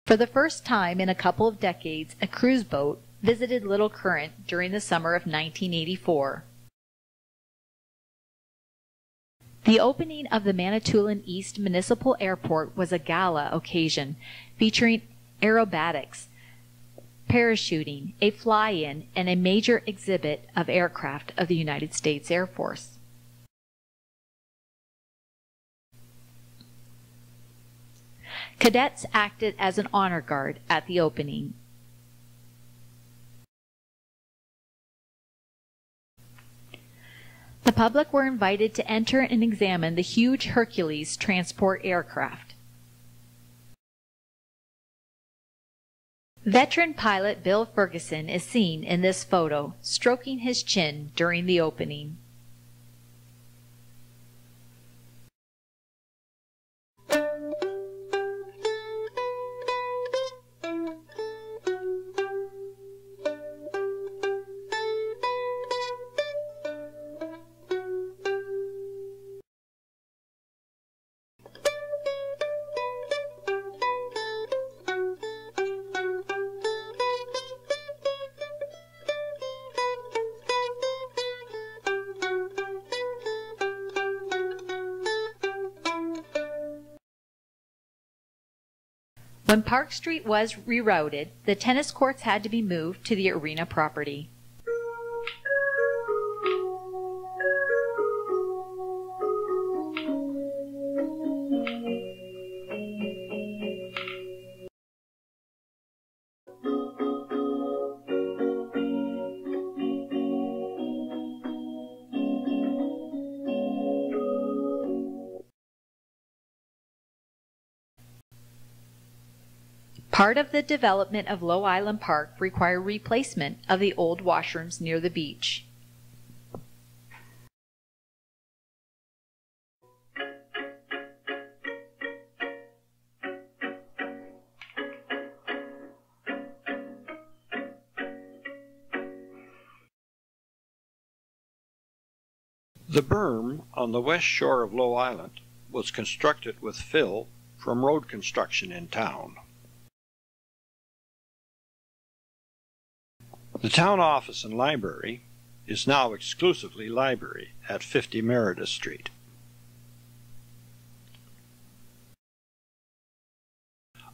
For the first time in a couple of decades, a cruise boat visited Little Current during the summer of 1984. The opening of the Manitoulin East Municipal Airport was a gala occasion featuring aerobatics, parachuting, a fly-in, and a major exhibit of aircraft of the United States Air Force. Cadets acted as an honor guard at the opening. The public were invited to enter and examine the huge Hercules transport aircraft. Veteran pilot Bill Ferguson is seen in this photo, stroking his chin during the opening. When Park Street was rerouted, the tennis courts had to be moved to the arena property. Part of the development of Low Island Park required replacement of the old washrooms near the beach. The berm on the west shore of Low Island was constructed with fill from road construction in town. The town office and library is now exclusively library at 50 Meredith Street.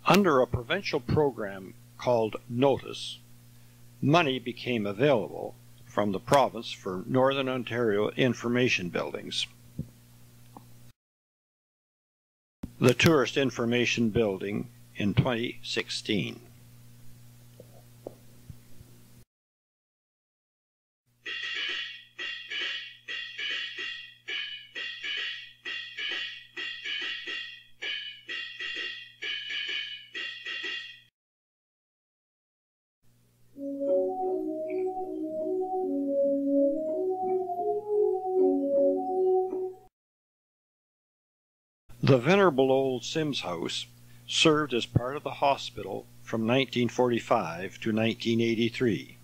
Under a provincial program called Notice, money became available from the province for Northern Ontario information buildings. The Tourist Information Building in 2016. The venerable old Sims House served as part of the hospital from 1945 to 1983.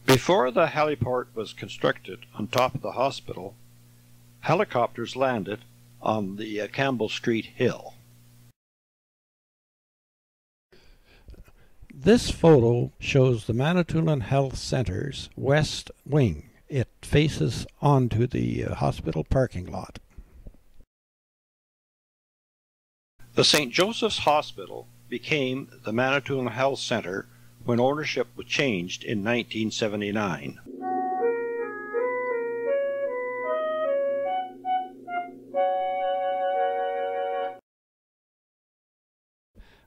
Before the heliport was constructed on top of the hospital, helicopters landed on the Campbell Street Hill. This photo shows the Manitoulin Health Centre's west wing. It faces onto the hospital parking lot. The St. Joseph's Hospital became the Manitoulin Health Centre when ownership was changed in 1979.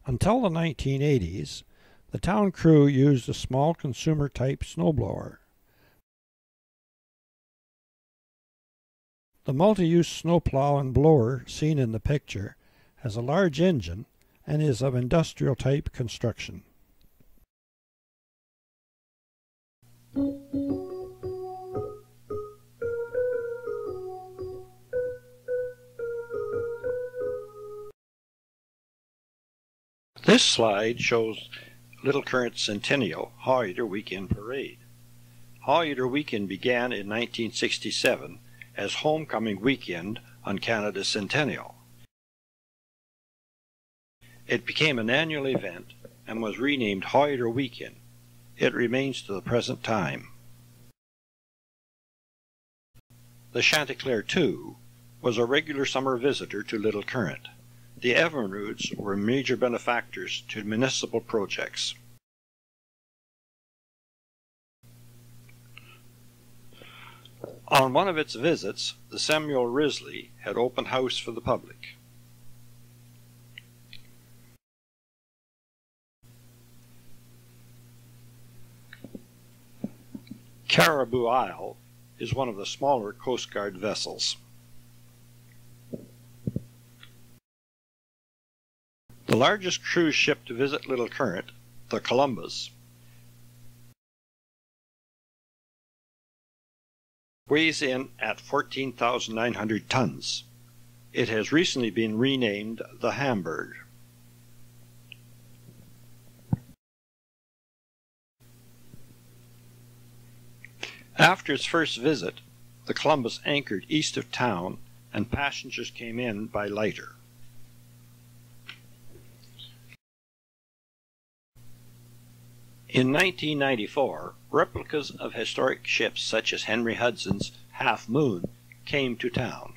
Until the 1980s, the town crew used a small consumer-type snowblower. The multi-use snowplow and blower seen in the picture has a large engine and is of industrial-type construction. This slide shows Little Current Centennial Haw-Eater Weekend Parade. Haw-Eater Weekend began in 1967 as Homecoming Weekend on Canada's Centennial. It became an annual event and was renamed Haw-Eater Weekend. It remains to the present time. The Chanticleer, too, was a regular summer visitor to Little Current. The Evinrudes were major benefactors to municipal projects. On one of its visits, the Samuel Risley had open house for the public. Caribou Isle is one of the smaller Coast Guard vessels. The largest cruise ship to visit Little Current, the Columbus, weighs in at 14,900 tons. It has recently been renamed the Hamburg. After its first visit, the Columbus anchored east of town and passengers came in by lighter. In 1994, replicas of historic ships such as Henry Hudson's Half Moon came to town.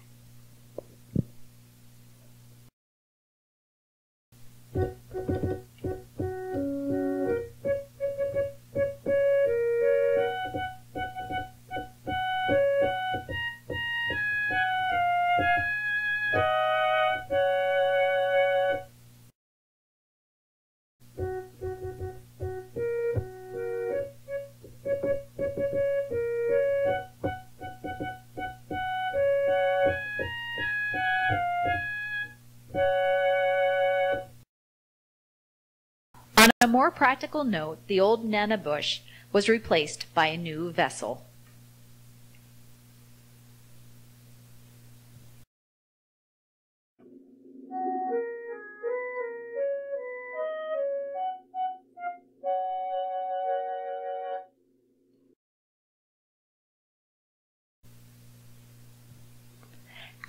On a more practical note, the old Nanabush was replaced by a new vessel.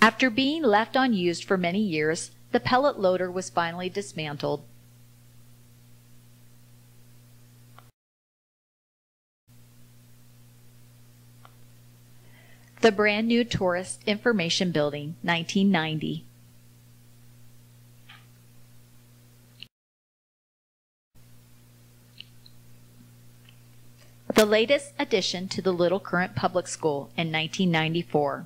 After being left unused for many years, the pellet loader was finally dismantled. The brand new Tourist Information Building, 1990. The latest addition to the Little Current Public School in 1994.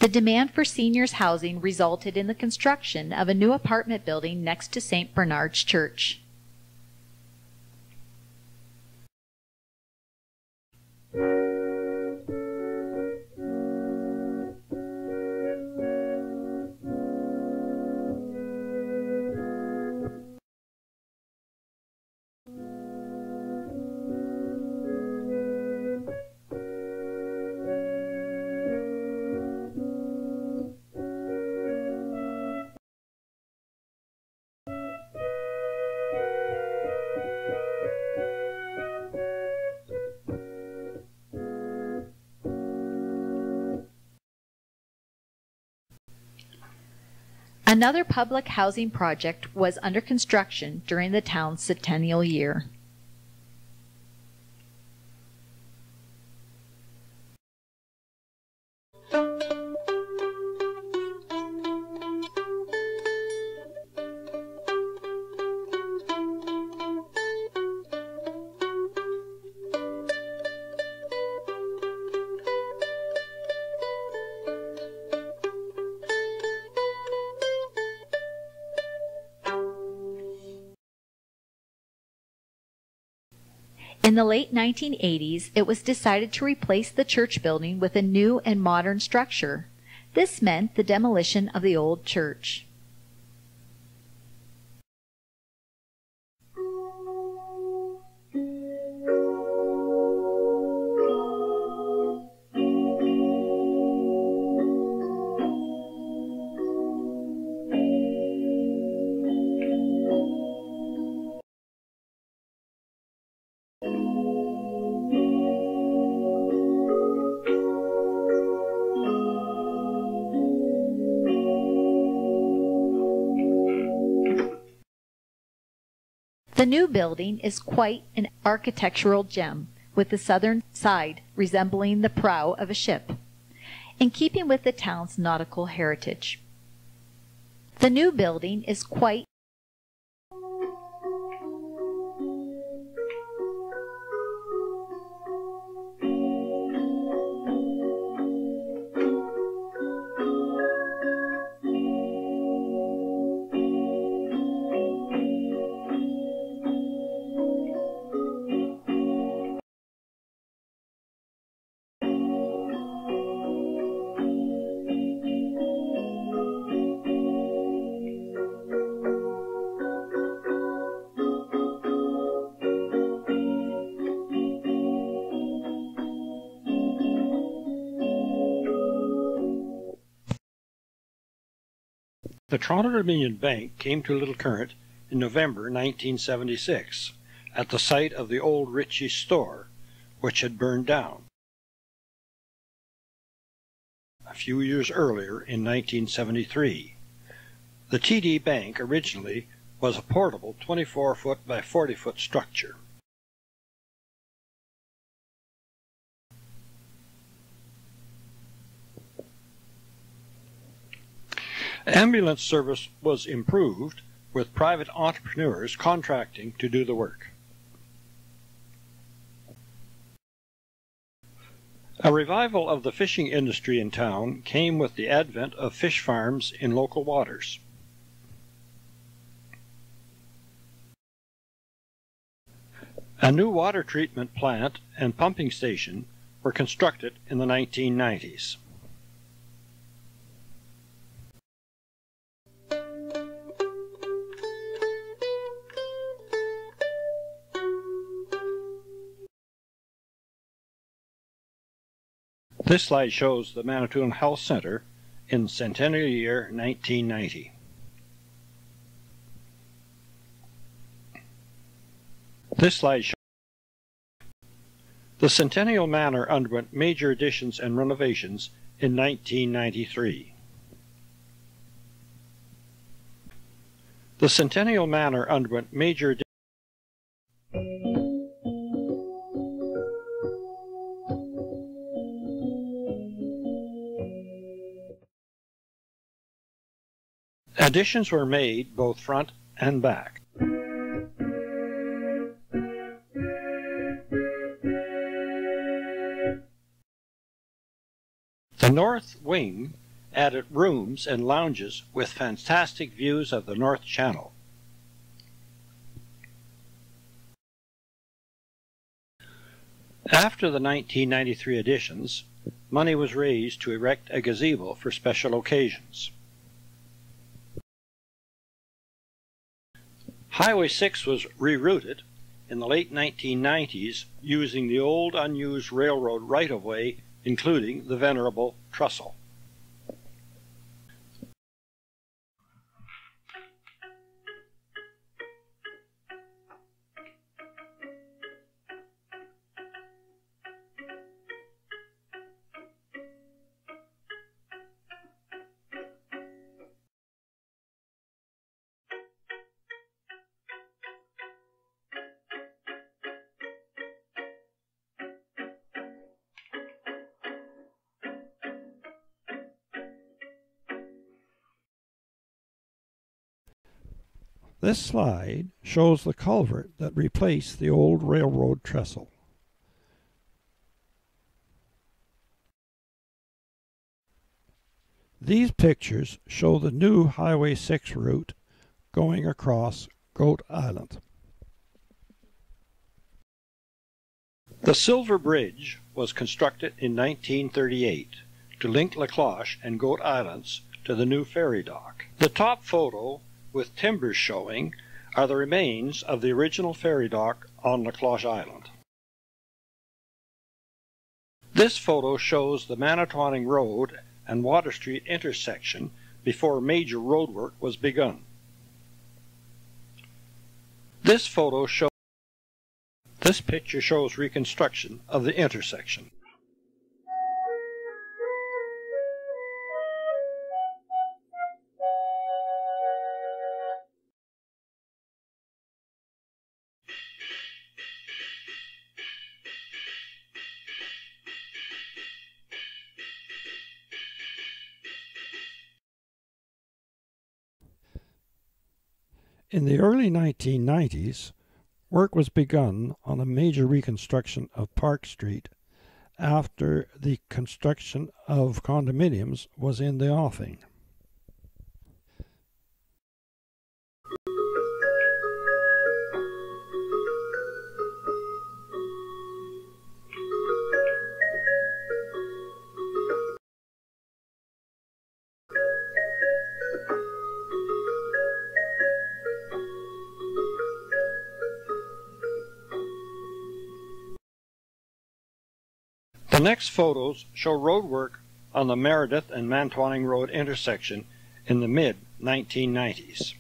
The demand for seniors' housing resulted in the construction of a new apartment building next to St. Bernard's Church. Another public housing project was under construction during the town's centennial year. In the late 1980s, it was decided to replace the church building with a new and modern structure. This meant the demolition of the old church. The new building is quite an architectural gem, with the southern side resembling the prow of a ship, in keeping with the town's nautical heritage. The new building is quite The Toronto-Dominion Bank came to Little Current in November 1976 at the site of the old Ritchie's store, which had burned down a few years earlier in 1973. The TD Bank originally was a portable 24-foot by 40-foot structure. Ambulance service was improved, with private entrepreneurs contracting to do the work. A revival of the fishing industry in town came with the advent of fish farms in local waters. A new water treatment plant and pumping station were constructed in the 1990s. This slide shows the Manitoulin Health Centre in centennial year 1990. This slide shows the Centennial Manor underwent major additions and renovations in 1993. The Centennial Manor underwent major additions were made both front and back. The north wing added rooms and lounges with fantastic views of the North Channel. After the 1993 additions, money was raised to erect a gazebo for special occasions. Highway 6 was rerouted in the late 1990s using the old unused railroad right-of-way, including the venerable trestle. This slide shows the culvert that replaced the old railroad trestle. These pictures show the new Highway 6 route going across Goat Island. The Silver Bridge was constructed in 1938 to link La Cloche and Goat Islands to the new ferry dock. The top photo, with timbers showing, are the remains of the original ferry dock on La Cloche Island. This photo shows the Manitowoc Road and Water Street intersection before major roadwork was begun. This picture shows reconstruction of the intersection. In the early 1990s, work was begun on a major reconstruction of Park Street after the construction of condominiums was in the offing. The next photos show road work on the Meredith and Mantwanning Road intersection in the mid-1990s.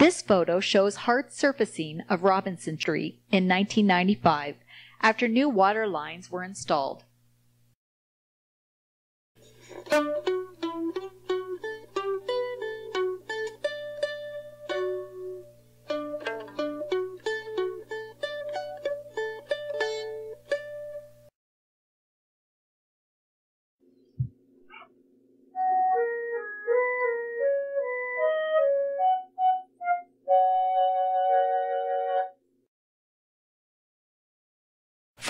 This photo shows hard surfacing of Robinson Street in 1995 after new water lines were installed.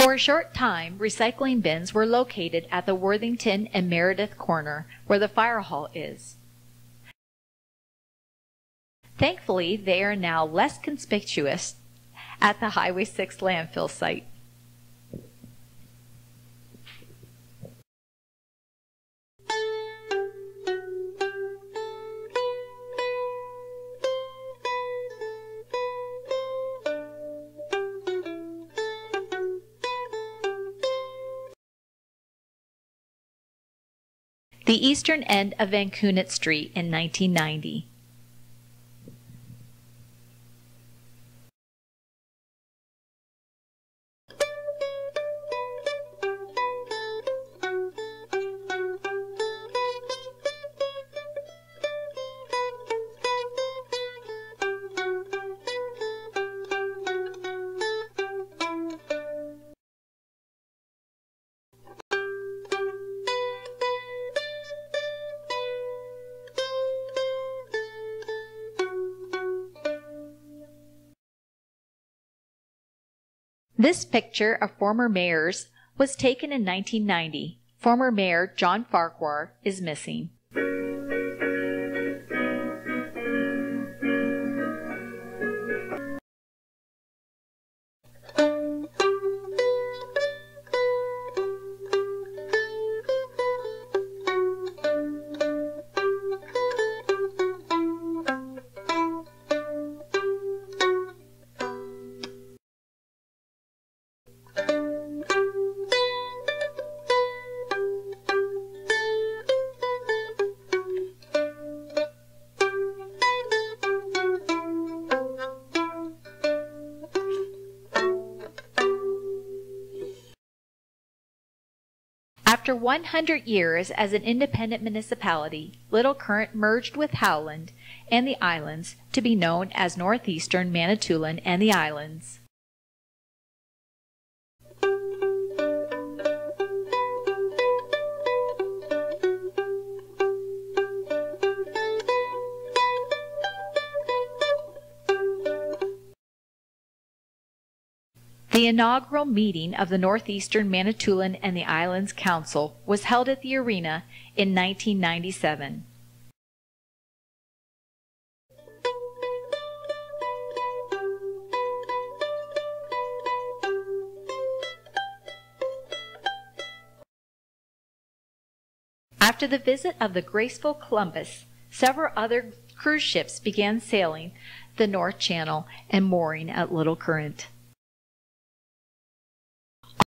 For a short time, recycling bins were located at the Worthington and Meredith corner, where the fire hall is. Thankfully, they are now less conspicuous at the Highway 6 landfill site. The eastern end of Van Cunit Street in 1990. This picture of former mayors was taken in 1990. Former Mayor John Farquhar is missing. After 100 years as an independent municipality, Little Current merged with Howland and the Islands to be known as Northeastern Manitoulin and the Islands. The inaugural meeting of the Northeastern Manitoulin and the Islands Council was held at the arena in 1997. After the visit of the graceful Columbus, several other cruise ships began sailing the North Channel and mooring at Little Current.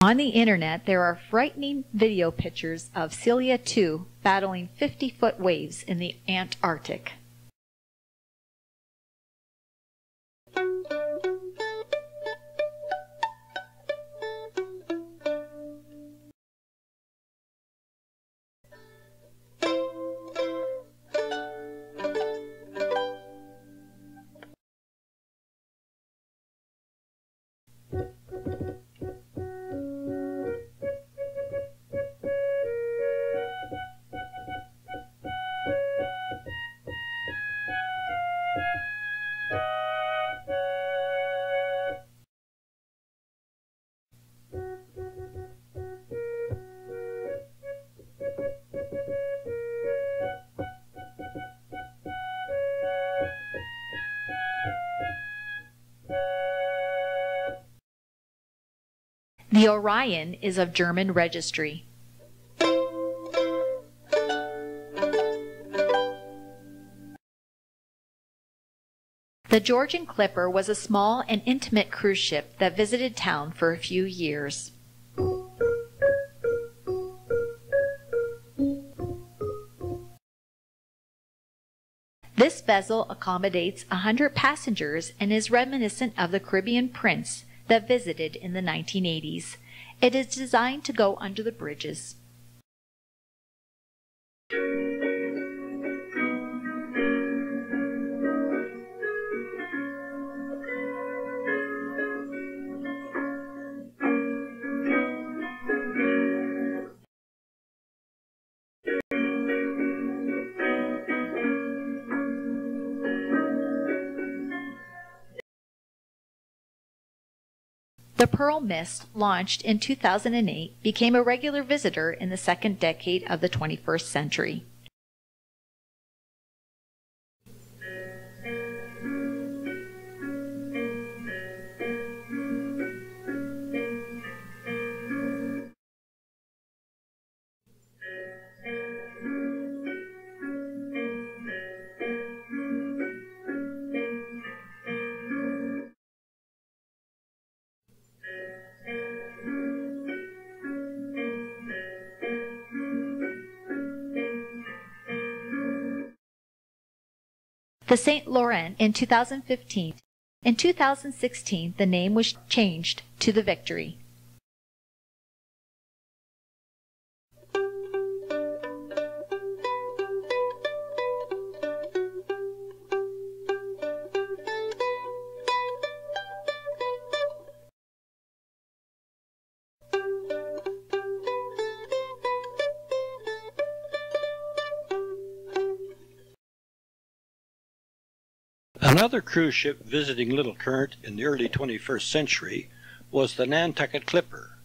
On the internet, there are frightening video pictures of Celia II battling 50-foot waves in the Antarctic. The Orion is of German registry. The Georgian Clipper was a small and intimate cruise ship that visited town for a few years. This vessel accommodates 100 passengers and is reminiscent of the Caribbean Prince that visited in the 1980s. It is designed to go under the bridges. The Pearl Mist, launched in 2008, became a regular visitor in the second decade of the 21st century. The St. Laurent in 2015. In 2016, the name was changed to the Victory. Another cruise ship visiting Little Current in the early 21st century was the Nantucket Clipper,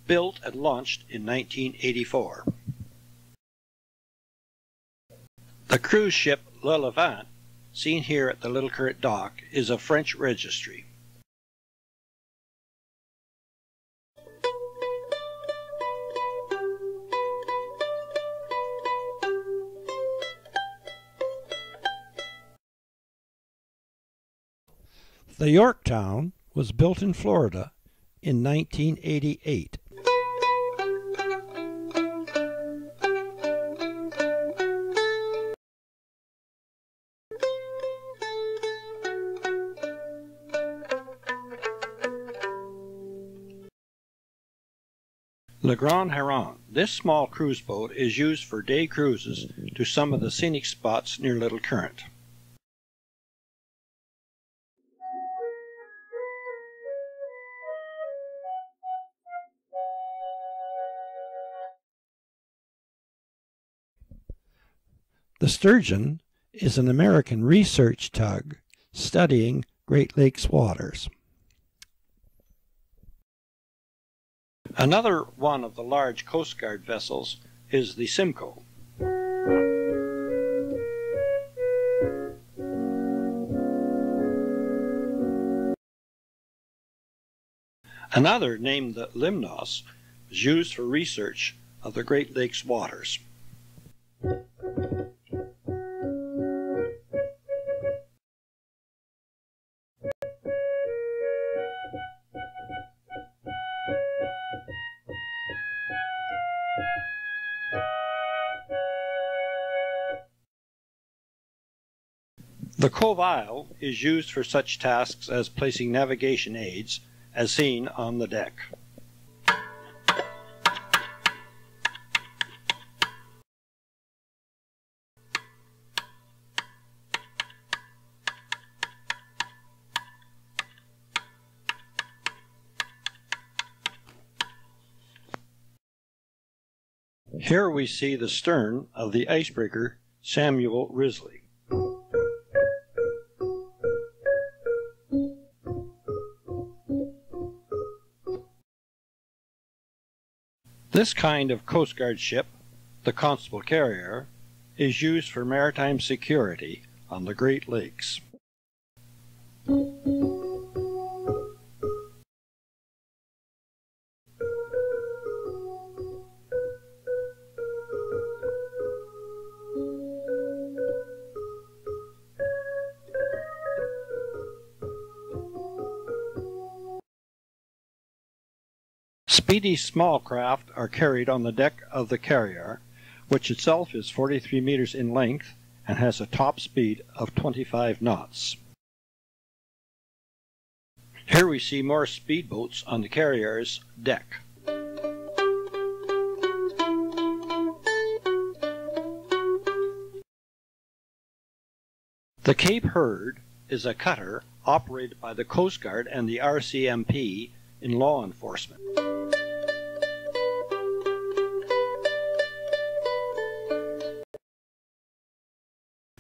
built and launched in 1984. The cruise ship Le Levant, seen here at the Little Current dock, is of French registry. The Yorktown was built in Florida in 1988. Le Grand Heron. This small cruise boat is used for day cruises to some of the scenic spots near Little Current. The Sturgeon is an American research tug studying Great Lakes waters. Another one of the large Coast Guard vessels is the Simcoe. Another, named the Limnos, was used for research of the Great Lakes waters. The Cove Isle is used for such tasks as placing navigation aids, as seen on the deck. Here we see the stern of the icebreaker Samuel Risley. This kind of Coast Guard ship, the Constable Carrier, is used for maritime security on the Great Lakes. Speedy small craft are carried on the deck of the Carrier, which itself is 43 meters in length and has a top speed of 25 knots. Here we see more speedboats on the Carrier's deck. The Cape Herd is a cutter operated by the Coast Guard and the RCMP in law enforcement.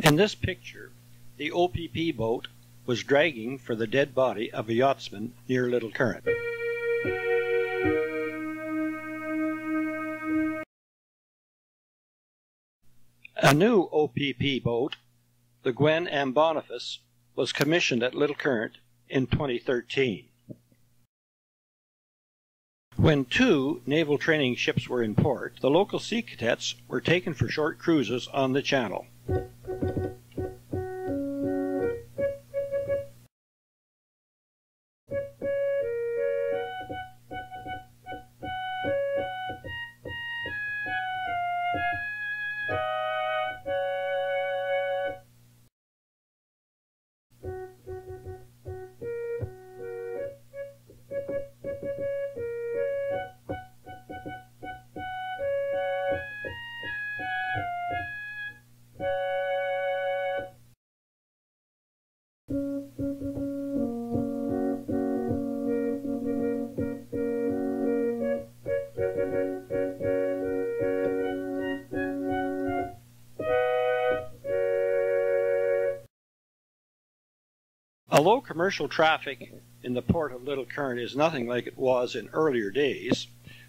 In this picture, the OPP boat was dragging for the dead body of a yachtsman near Little Current. A new OPP boat, the Gwen M. Boniface, was commissioned at Little Current in 2013. When 2 naval training ships were in port, the local sea cadets were taken for short cruises on the channel. Although commercial traffic in the port of Little Current is nothing like it was in earlier days,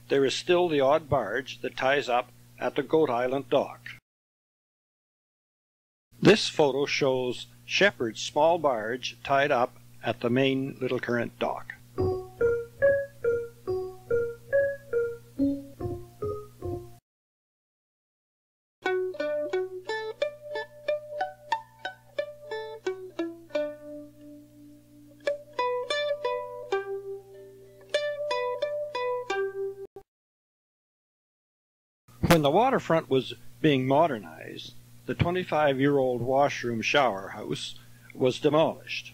there is still the odd barge that ties up at the Goat Island dock. This photo shows Shepherd's small barge tied up at the main Little Current dock. When the waterfront was being modernized, the 25-year-old washroom shower house was demolished.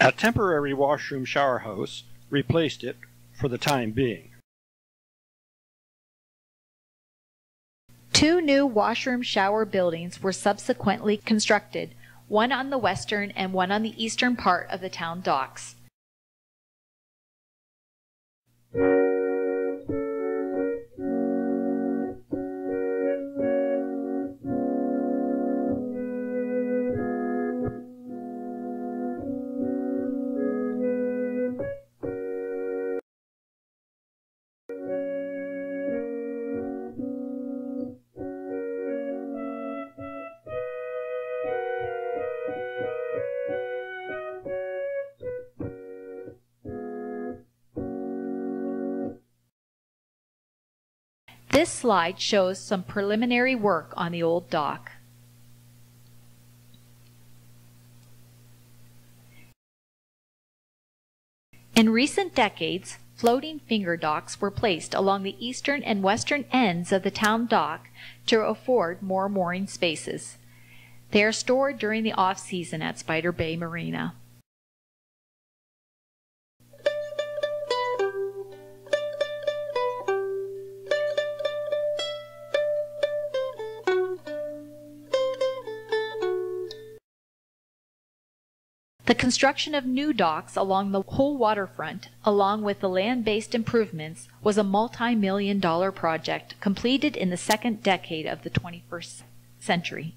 A temporary washroom shower house replaced it for the time being. 2 new washroom shower buildings were subsequently constructed, one on the western and one on the eastern part of the town docks. This slide shows some preliminary work on the old dock. In recent decades, floating finger docks were placed along the eastern and western ends of the town dock to afford more mooring spaces. They are stored during the off-season at Spider Bay Marina. The construction of new docks along the whole waterfront, along with the land-based improvements, was a multi-million-dollar project completed in the second decade of the 21st century.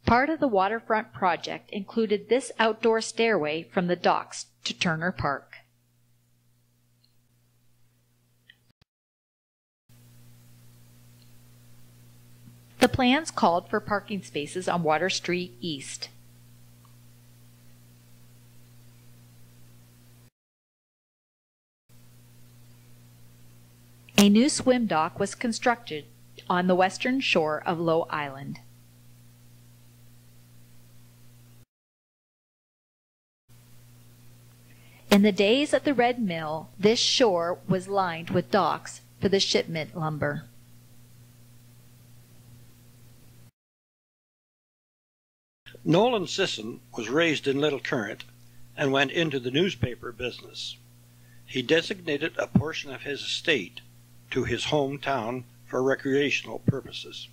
Part of the waterfront project included this outdoor stairway from the docks to Turner Park. The plans called for parking spaces on Water Street East. A new swim dock was constructed on the western shore of Low Island. In the days of the Red Mill, this shore was lined with docks for the shipment lumber. Nolan Sisson was raised in Little Current and went into the newspaper business. He designated a portion of his estate to his hometown for recreational purposes.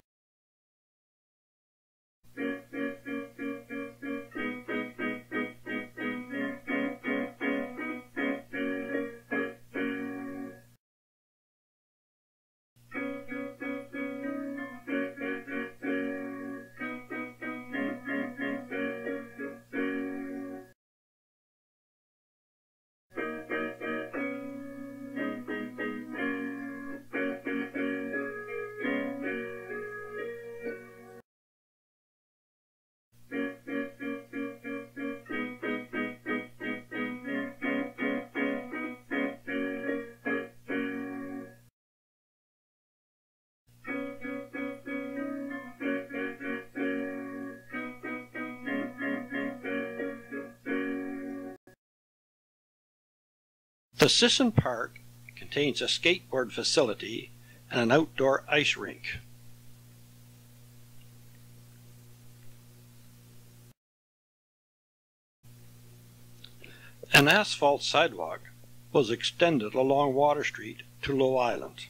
The Sisson Park contains a skateboard facility and an outdoor ice rink. An asphalt sidewalk was extended along Water Street to Low Island.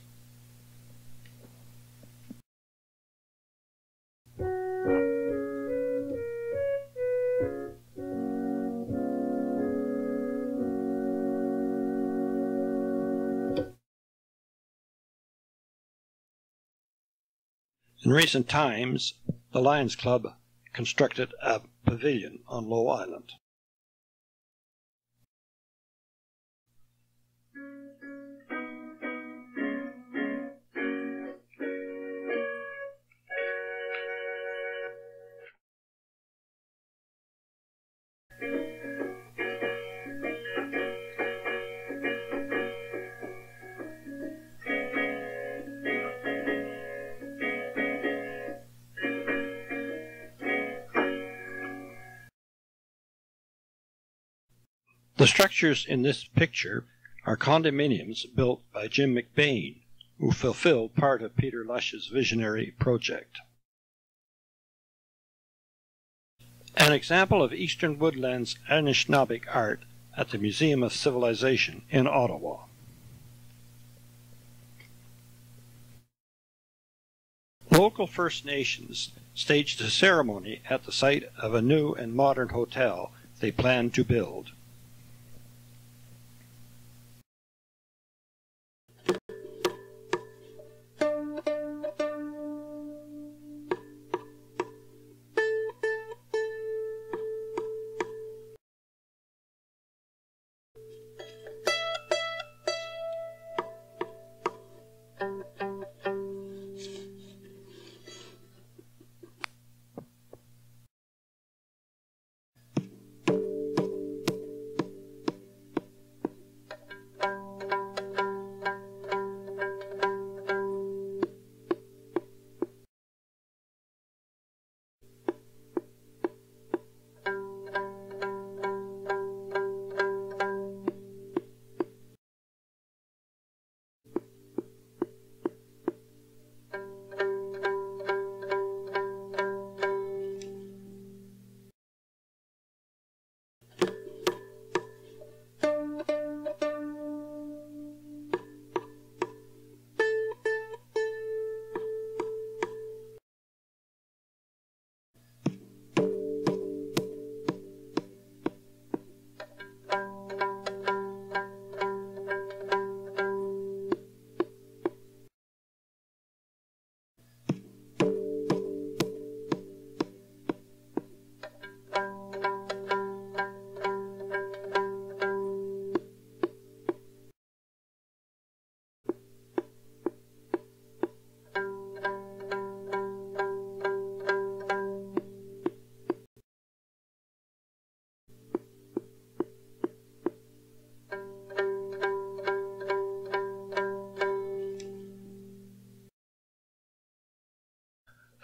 In recent times, the Lions Club constructed a pavilion on Low Island. The structures in this picture are condominiums built by Jim McBain, who fulfilled part of Peter Lush's visionary project. An example of Eastern Woodlands Anishinaabeg art at the Museum of Civilization in Ottawa. Local First Nations staged a ceremony at the site of a new and modern hotel they planned to build.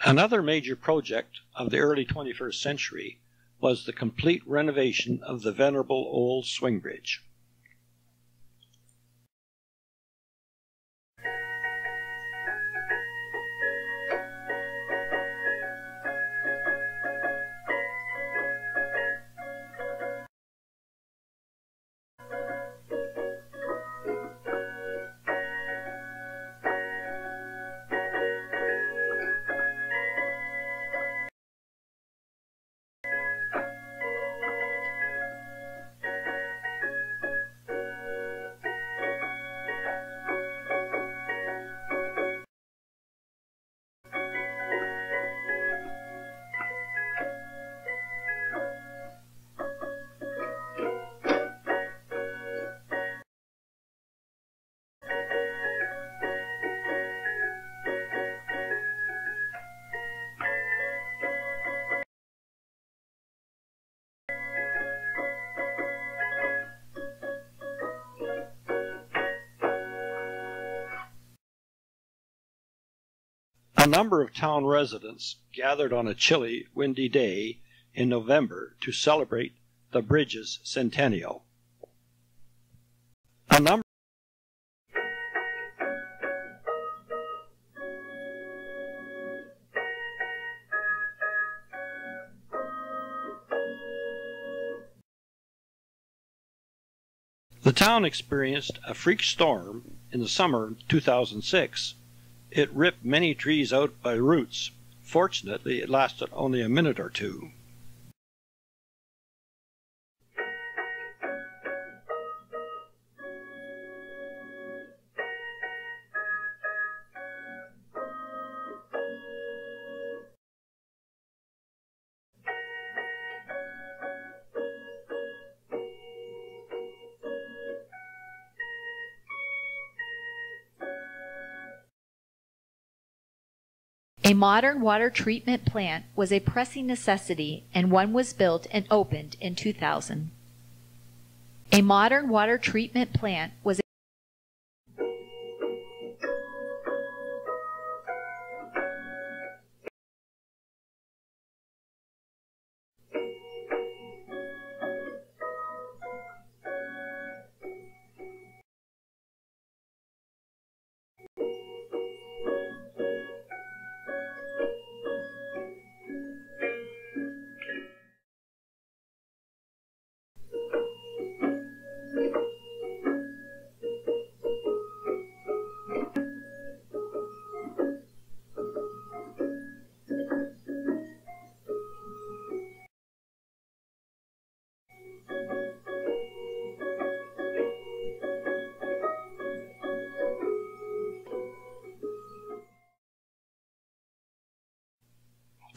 Another major project of the early 21st century was the complete renovation of the venerable old swing bridge. A number of town residents gathered on a chilly, windy day in November to celebrate the bridge's centennial. A number The town experienced a freak storm in the summer of 2006. It ripped many trees out by roots. Fortunately, it lasted only a minute or two. A modern water treatment plant was a pressing necessity, and one was built and opened in 2000. A modern water treatment plant was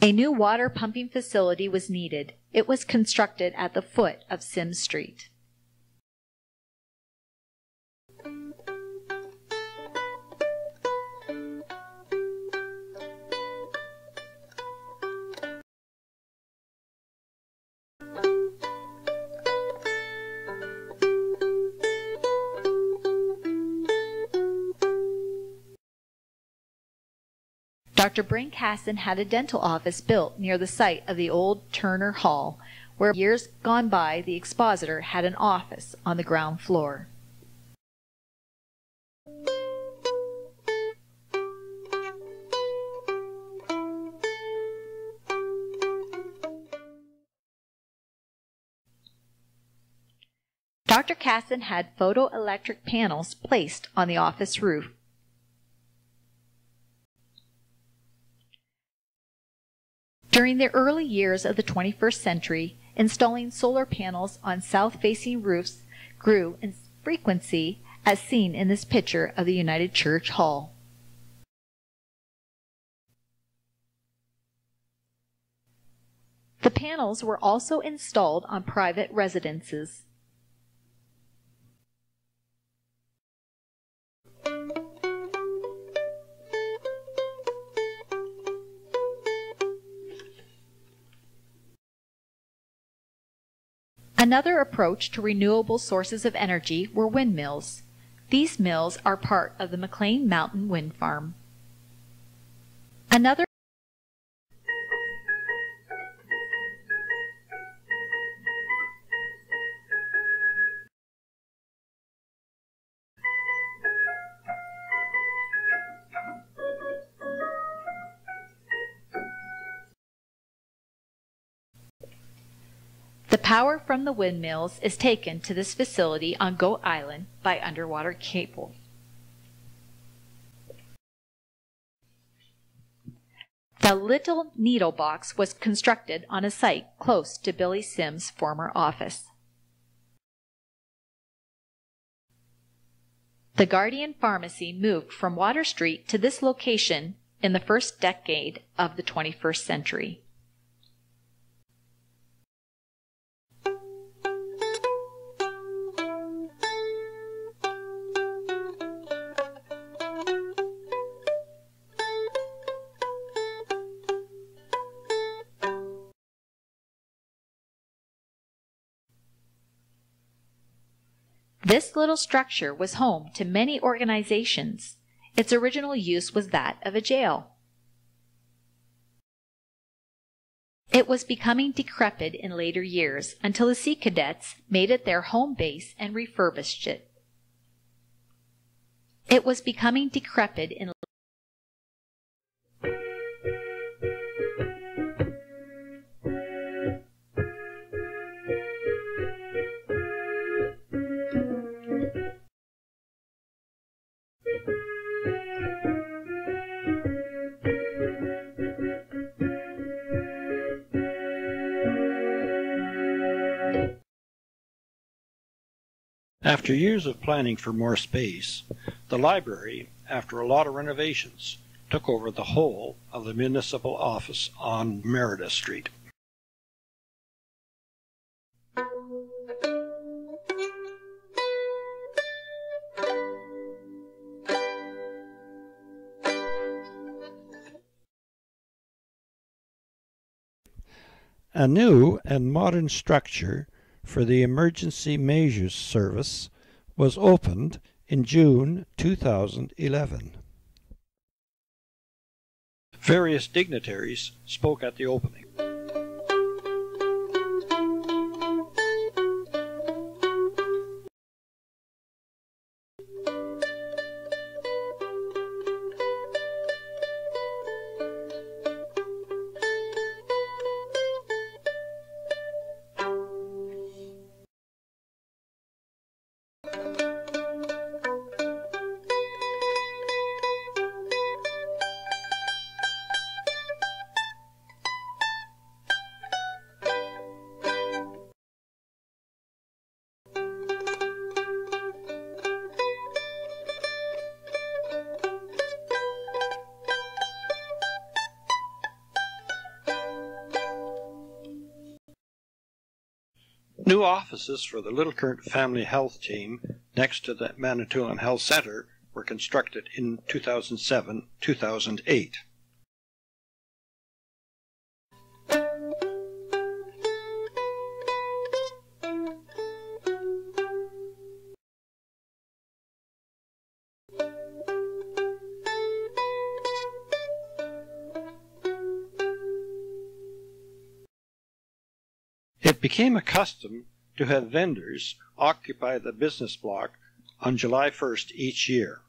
a new water pumping facility was needed. It was constructed at the foot of Sims Street. Dr. Brink Hassan had a dental office built near the site of the old Turner Hall, where years gone by the expositor had an office on the ground floor. Dr. Casson had photoelectric panels placed on the office roof. During the early years of the 21st century, installing solar panels on south-facing roofs grew in frequency, as seen in this picture of the United Church Hall. The panels were also installed on private residences. Another approach to renewable sources of energy were windmills. These mills are part of the McLean Mountain Wind Farm. Another The power from the windmills is taken to this facility on Goat Island by underwater cable. The Little Needle Box was constructed on a site close to Billy Sims' former office. The Guardian Pharmacy moved from Water Street to this location in the first decade of the 21st century. This little structure was home to many organizations. Its original use was that of a jail. It was becoming decrepit in later years until the Sea Cadets made it their home base and refurbished it. It was becoming decrepit in After years of planning for more space, the library, after a lot of renovations, took over the whole of the municipal office on Meredith Street. A new and modern structure for the Emergency Measures Service was opened in June 2011. Various dignitaries spoke at the opening. New offices for the Little Current Family Health Team next to the Manitoulin Health Centre were constructed in 2007-2008. It became a custom to have vendors occupy the business block on July 1st each year.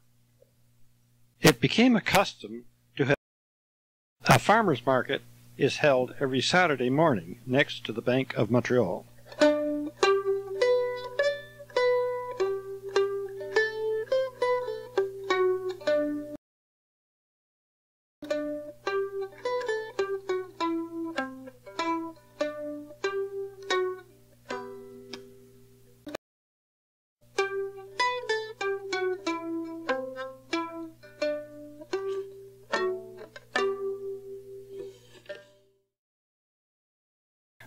It became a custom to have a farmers market is held every Saturday morning next to the Bank of Montreal.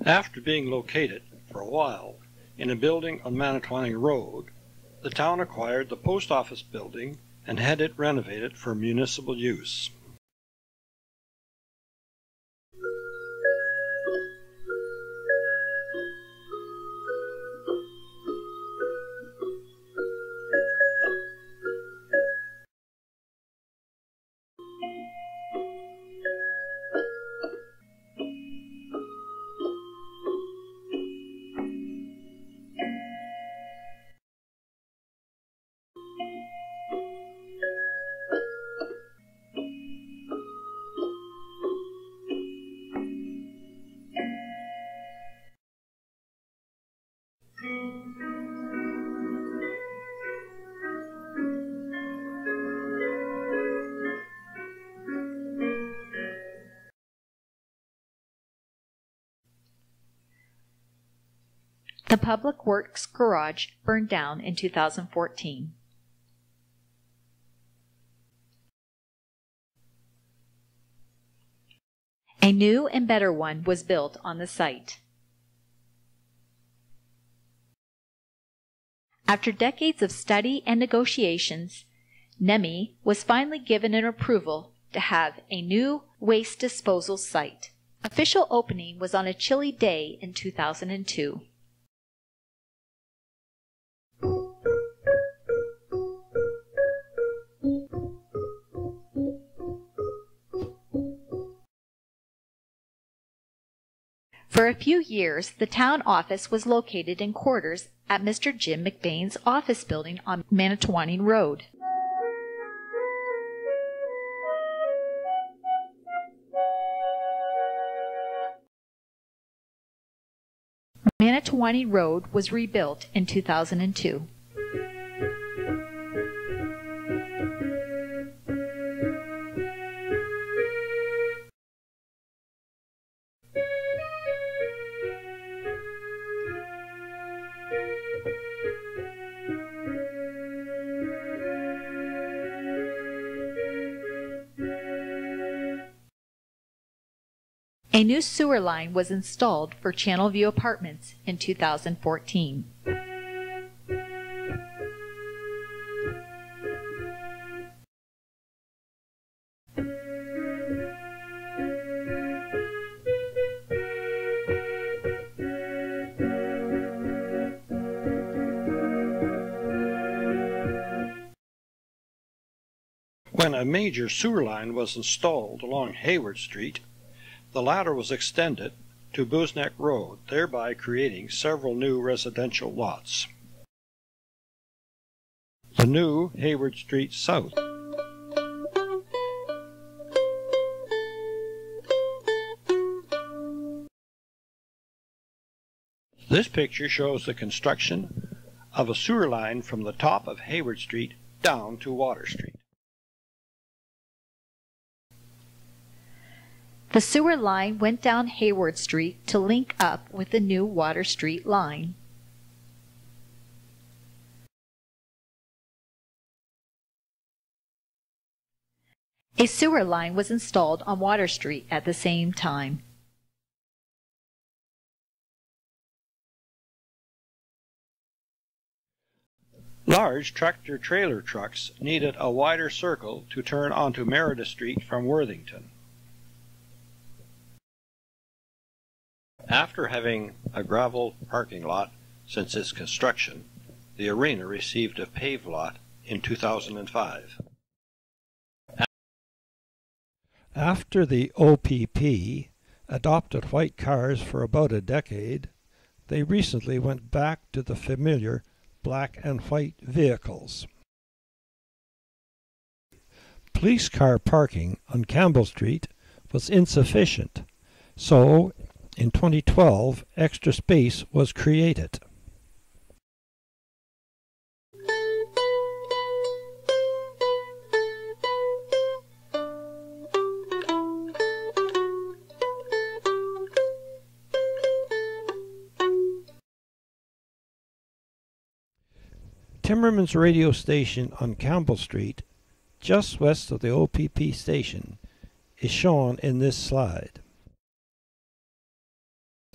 After being located for a while in a building on Manitowoc Road, the town acquired the post office building and had it renovated for municipal use. The Public Works Garage burned down in 2014. A new and better one was built on the site. After decades of study and negotiations, NEMI was finally given an approval to have a new waste disposal site. Official opening was on a chilly day in 2002. For a few years, the town office was located in quarters at Mr. Jim McBain's office building on Manitowoc Road. Manitowoc Road was rebuilt in 2002. A new sewer line was installed for Channelview Apartments in 2014. When a major sewer line was installed along Hayward Street, the latter was extended to Boosneck Road, thereby creating several new residential lots. The new Hayward Street South. This picture shows the construction of a sewer line from the top of Hayward Street down to Water Street. The sewer line went down Hayward Street to link up with the new Water Street line. A sewer line was installed on Water Street at the same time. Large tractor-trailer trucks needed a wider circle to turn onto Merida Street from Worthington. After having a gravel parking lot since its construction, the arena received a paved lot in 2005. After the OPP adopted white cars for about a decade, they recently went back to the familiar black and white vehicles. Police car parking on Campbell Street was insufficient, so in 2012, extra space was created. Timmerman's radio station on Campbell Street, just west of the OPP station, is shown in this slide.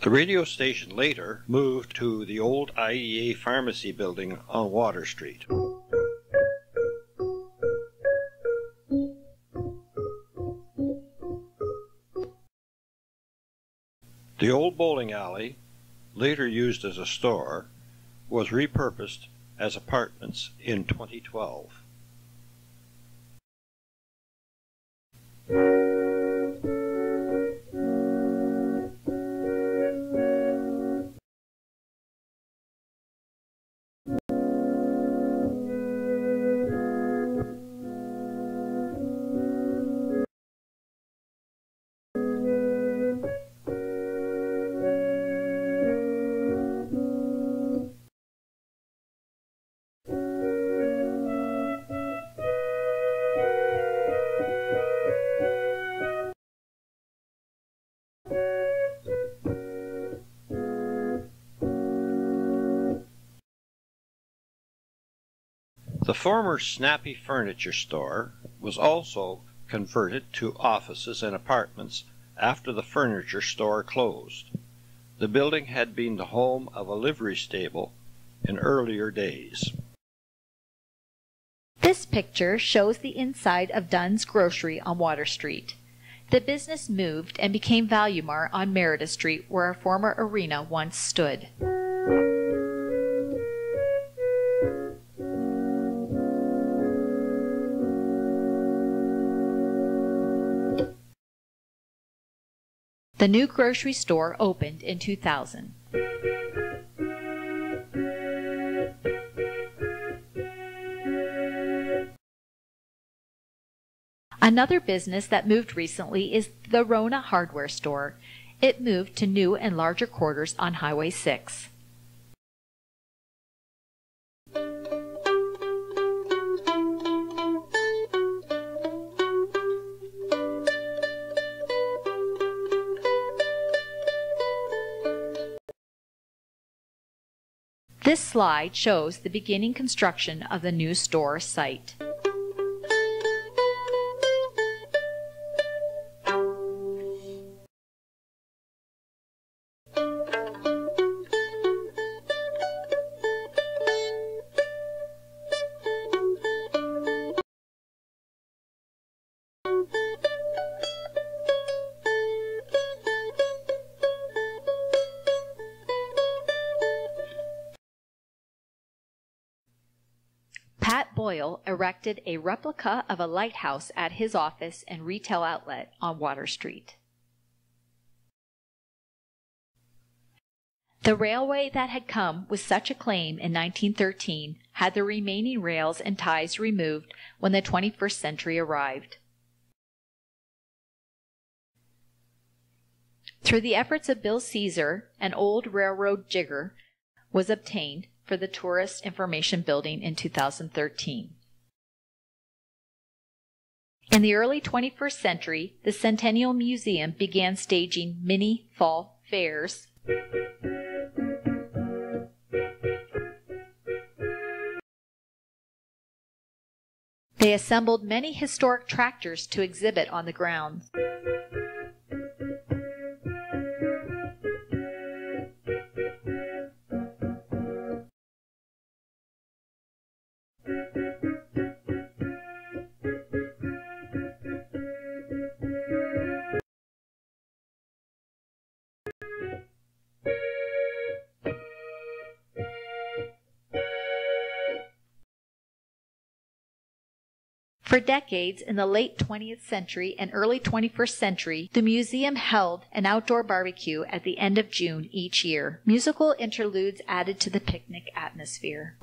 The radio station later moved to the old IEA Pharmacy building on Water Street. The old bowling alley, later used as a store, was repurposed as apartments in 2012. The former Snappy Furniture Store was also converted to offices and apartments after the furniture store closed. The building had been the home of a livery stable in earlier days. This picture shows the inside of Dunn's Grocery on Water Street. The business moved and became Value Mart on Merida Street, where a former arena once stood. The new grocery store opened in 2000. Another business that moved recently is the Rona Hardware Store. It moved to new and larger quarters on Highway 6. This slide shows the beginning construction of the new store site. Boyle erected a replica of a lighthouse at his office and retail outlet on Water Street. The railway that had come with such acclaim in 1913 had the remaining rails and ties removed when the 21st century arrived. Through the efforts of Bill Caesar, an old railroad jigger was obtained for the Tourist Information Building in 2013. In the early 21st century, the Centennial Museum began staging mini fall fairs. They assembled many historic tractors to exhibit on the grounds. For decades in the late 20th century and early 21st century, the museum held an outdoor barbecue at the end of June each year. Musical interludes added to the picnic atmosphere.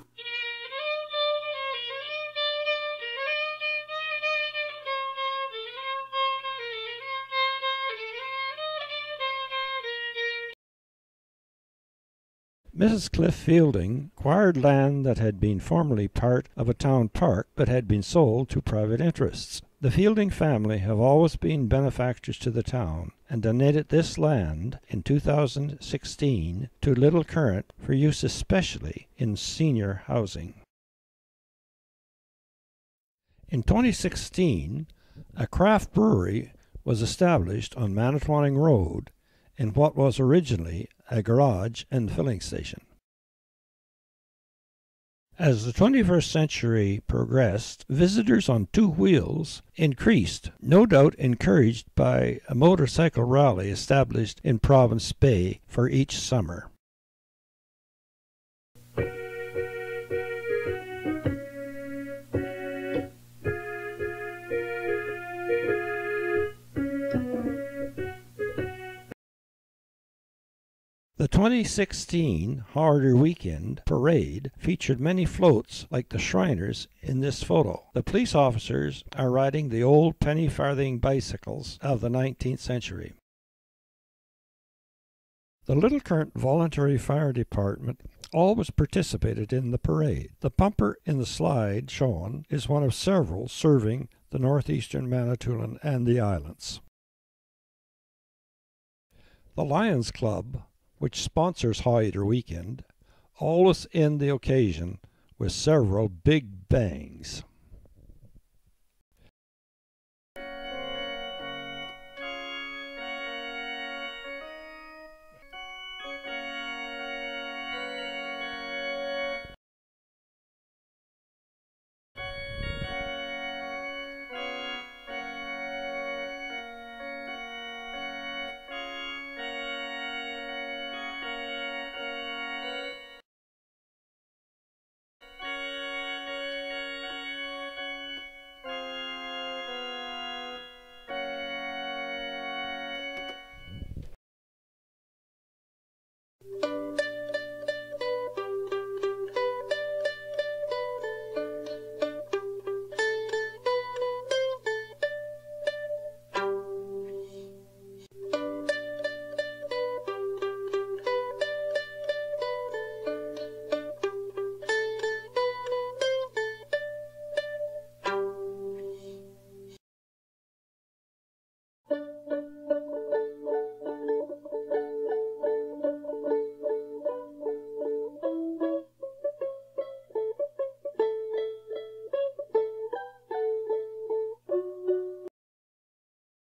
Mrs. Cliff Fielding acquired land that had been formerly part of a town park but had been sold to private interests. The Fielding family have always been benefactors to the town and donated this land in 2016 to Little Current for use especially in senior housing. In 2016, a craft brewery was established on Manitowoc Road in what was originally a garage and filling station. As the 21st century progressed, visitors on two wheels increased, no doubt encouraged by a motorcycle rally established in Province Bay for each summer. The 2016 Harder Weekend Parade featured many floats like the Shriners in this photo. The police officers are riding the old penny farthing bicycles of the 19th century. The Little Current Voluntary Fire Department always participated in the parade. The pumper in the slide shown is one of several serving the northeastern Manitoulin and the islands. The Lions Club, which sponsors Hoyder Weekend, always end the occasion with several big bangs.